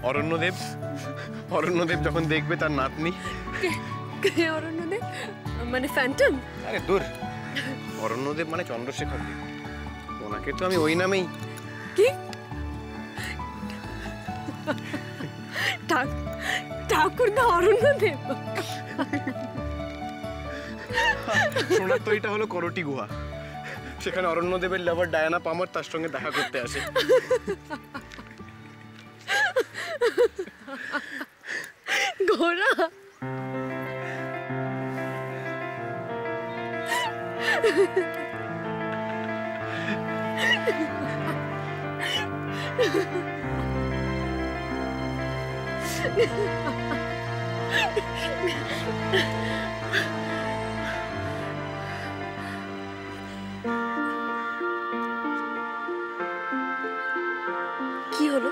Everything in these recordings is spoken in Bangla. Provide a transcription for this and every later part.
অরণ্যদেব, অরণ্যদেব যখন দেখবে তার নাতনি। কে অরণ্যদেব? মানে ফ্যান্টম? আরে দূর, অরণ্যদেব মানে চন্দ্রশেখর দেব, ওনাকে তো আমি ওই নামেই। কি ঠাকুরদা অরণ্যদেব? শোনার তো এটা হলো করটি গুহা, সেখানে অরণ্যদেবের লাভার ডায়ানা পামার তার সঙ্গে দেখা করতে আসে। ঘোড়া? কি হলো?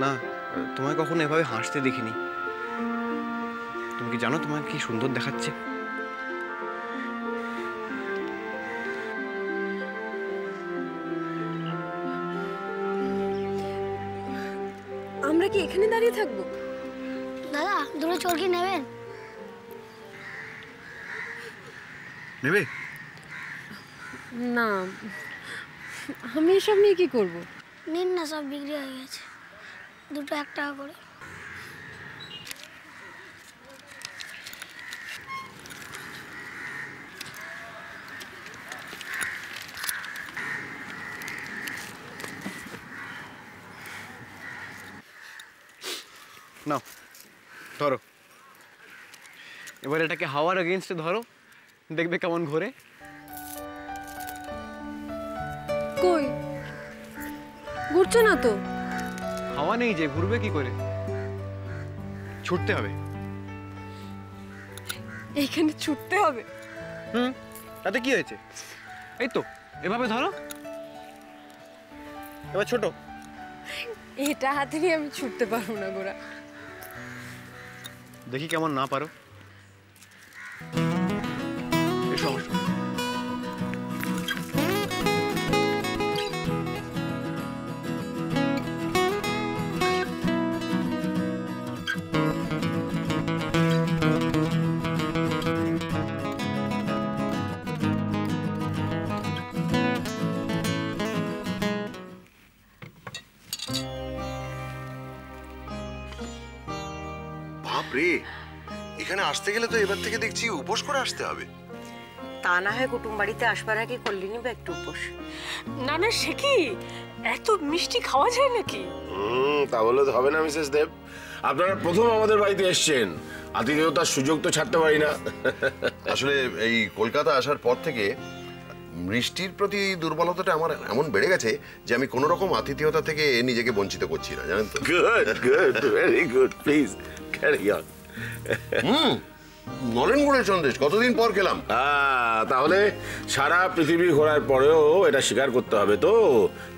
না, তোমায় কখনো এভাবে হাসতে দেখিনি। তুমি কি জানো তোমাকে কি সুন্দর দেখাচ্ছে? আমরা কি এখানে দাঁড়িয়ে থাকবো? দাদা দুটো চরকি নেবেন? নেবে না, আমি এসব নিয়ে কি করব? নিন না, সব বিক্রি হয়ে গেছে, দুটো 1 টাকা করে। নাও ধরো, এবার এটাকে হাওয়ার এগেইনস্টে ধরো, দেখবে কেমন ঘোরে। কই ঘুরছে না তো? হাওয়া নেই যে, ঘুরবে কি করে? ছুটতে হবে। এইখানে ছুটতে হবে? তাতে কি হয়েছে? এই তো এভাবে ধরো, এবার ছোট। এটা হাতে নিয়ে আমি ছুটতে পারবো না গোরা। দেখি কেমন না পারো। এসো আমার সঙ্গে। বাপরে, এখানে আসতে গেলে তো এবার থেকে দেখছি উপোস করে আসতে হবে। তা না হয় কুটুম বাড়িতে আসবার আগে করলে নিবে একটু উপোস। না না, সে কি এত মিষ্টি খাওয়া যায় নাকি? তা বললে তো হবে না মিসেস দেব, আপনারা প্রথম আমাদের বাড়িতে এসছেন, আতিথেয়তার সুযোগ তো ছাড়তে পারি না। আসলে এই কলকাতা আসার পর থেকে বৃষ্টির প্রতি দুর্বলতাটা আমার এমন বেড়ে গেছে যে আমি কোনো রকম আতিথেয়তা থেকে নিজেকে বঞ্চিত করছি না, জানেন তো। Good good, very good, please carry on. নলেন গুড়ের সন্দেশ কতদিন পর খেলাম। তাহলে সারা পৃথিবী ঘোরার পরেও এটা স্বীকার করতে হবে তো,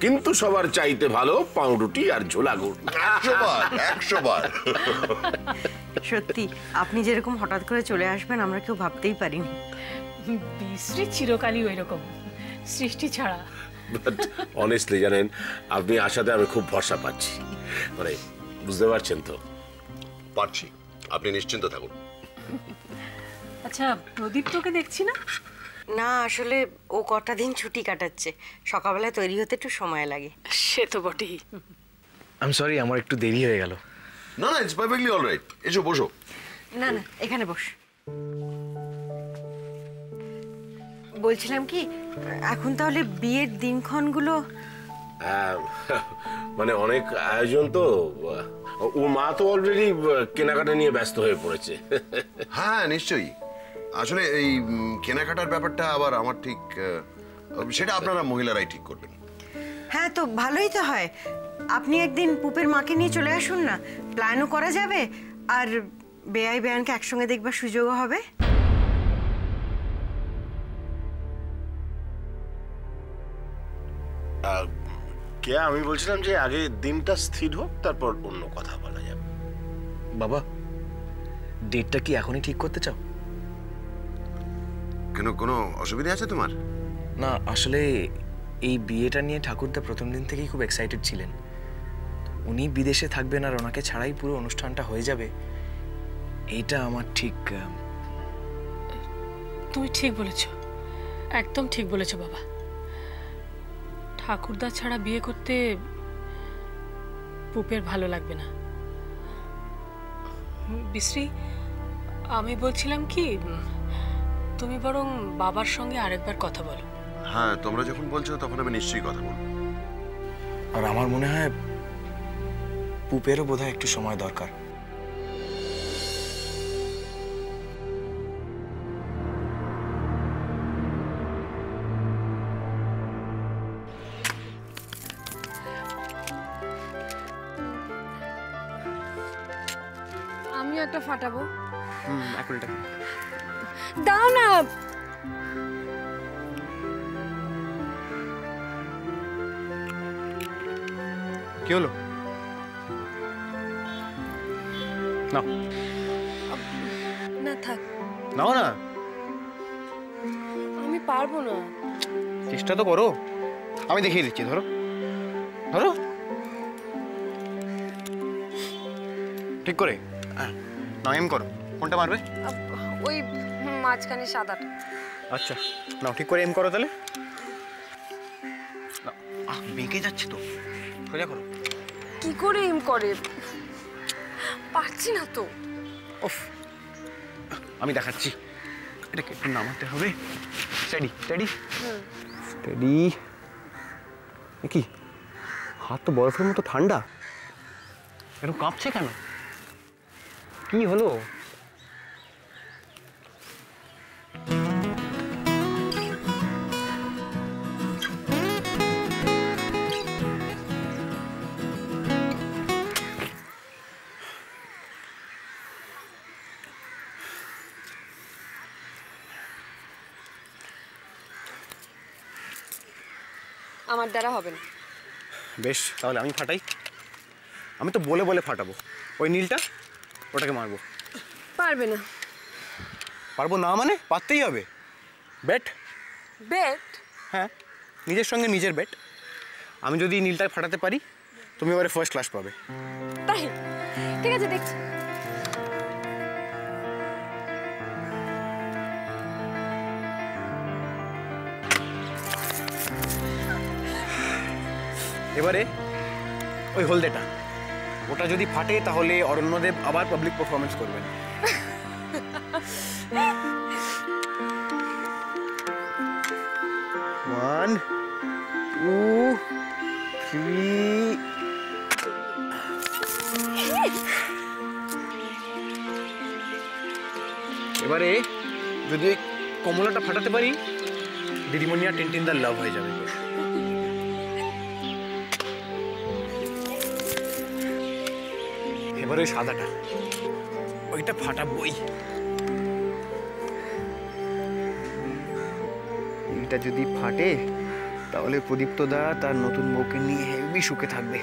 কিন্তু সবার চাইতে ভালো পাউরুটি আর ঝোলা গুড়। 100 বার 100 বার। সত্যি আপনি যেরকম হঠাৎ করে চলে আসবেন আমরা কেউ ভাবতেই পারিনি। বিশ্রী চিরকালই ওই রকম, সৃষ্টি ছাড়া। বাট অনেস্টলি জানেন, আপনি আসাতে আমি খুব ভরসা পাচ্ছি, মানে বুঝতে পারছেন তো? পারছি, আপনি নিশ্চিন্ত থাকুন। আচ্ছা, প্রদীপ তোকে দেখছি না? না আসলে ও কটা দিন ছুটি কাটাচ্ছে, সকালবেলা তৈরি হতে একটু সময় লাগে। সে তো বটেই। আই এম সরি, আমার একটু দেরি হয়ে গেল। না না, ইটস পারফেক্টলি অলরাইট, এসো বসো। না না, এখানে বস। বলছিলাম কি, এখন তাহলে বিয়ের দিনক্ষণগুলো? মানে অনেক আয়োজন তো, ওর মা তো অলরেডি কেনাকাটা নিয়ে ব্যস্ত হয়ে পড়েছে। হ্যাঁ নিশ্চয়ই, আসলে এই কেনাকাটার ব্যাপারটা আবার আমার ঠিক, সেটা আপনারা মহিলারাই ঠিক করবেন। হ্যাঁ তো ভালোই তো হয়, আপনি একদিন পুপের মাকে নিয়ে চলে আসুন না, প্ল্যানও করা যাবে আর বেয়াই বেয়ানকে একসঙ্গে দেখবার সুযোগও হবে। কে, আমি বলছিলাম যে আগে দিনটা স্থির হোক, তারপর অন্য কথা বলা যাবে। বাবা, ডেটটা কি এখনই ঠিক করতে চাও? কেন, কোনো অসুবিধা আছে তোমার? না আসলে এই বিয়েটা নিয়ে ঠাকুরদা প্রথম দিন থেকেই খুব এক্সাইটেড ছিলেন, উনি বিদেশে থাকবেন আর ওনাকে ছাড়াই পুরো অনুষ্ঠানটা হয়ে যাবে, এইটা আমার ঠিক তুমি ঠিক বলেছ, একদম ঠিক বলেছ বাবা। ঠাকুরদা ছাড়া বিয়ে করতে পুপের ভালো লাগবে না। বিশ্রী, আমি বলছিলাম কি, তুমি বরং বাবার সঙ্গে আরেকবার কথা বলো। হ্যাঁ, তোমরা যখন বলছো তখন আমি নিশ্চয়ই কথা বলবো। আর আমার মনে হয় পুপেরও বোধহয় একটু সময় দরকার। আমি একটা ফাটাবো। এখন এটা দাও না। কি হলো? নাও না থাক, নাও না, আমি পারবো না। চেষ্টা তো করো, আমি দেখিয়ে দিচ্ছি। ধরো ধরো, ঠিক করে। হ্যাঁ, নাও, এম করো। কোনটা মারবে? ওই মাঝখানে সাদাটা। আচ্ছা নাও, ঠিক করে এম করো তাহলে। বেঁকে যাচ্ছে তো, সোজা করো। কি করে এম করে? পারছি না তো। ওফ, আমি দেখাচ্ছি। এটাকে একটু নামাতে হবে। Steady steady steady. কি হাত তো বরফের মতো ঠান্ডা, একটু কাঁপছে কেন? কি হলো? আমার দ্বারা হবে না। বেশ, তাহলে আমি ফাটাই। আমি তো বলে বলে ফাটাবো। ওই নীলটা, ওটাকে মারবো। পারবে না। পারবো না মানে? পারতেই হবে। বেট। বেট? হ্যাঁ, নিজের সঙ্গে নিজের বেট। আমি যদি নীলটা ফাটাতে পারি, তুমি এবারে ফার্স্ট ক্লাস পাবে। তাই? ঠিক আছে, দেখছি। এবারে ওই হলদেটা, ওটা যদি ফাটে তাহলে অরণ্যদেব আবার পাবলিক পারফরমেন্স করবেন। One, two, three. এবারে যদি কমলাটা ফাটাতে পারি, দিদিমণি আর টিনটিনদার লাভ হয়ে যাবে। এবার ওই সাদাটা, ওইটা ফাটাবই। এইটা যদি ফাটে তাহলে প্রদীপ্তদা তার নতুন বউকে নিয়ে হেভি সুখে থাকবে।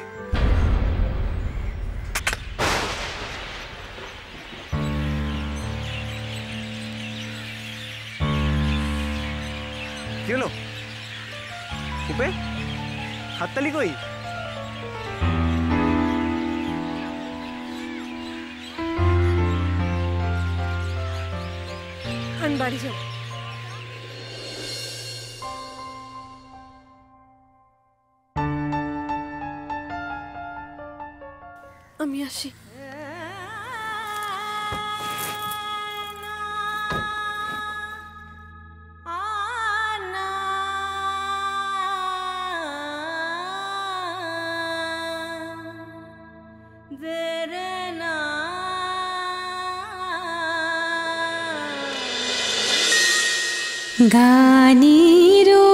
কি হলো? উপে হাততালি কই? আমি বাড়ি যাব। আমি আসি। গানিরো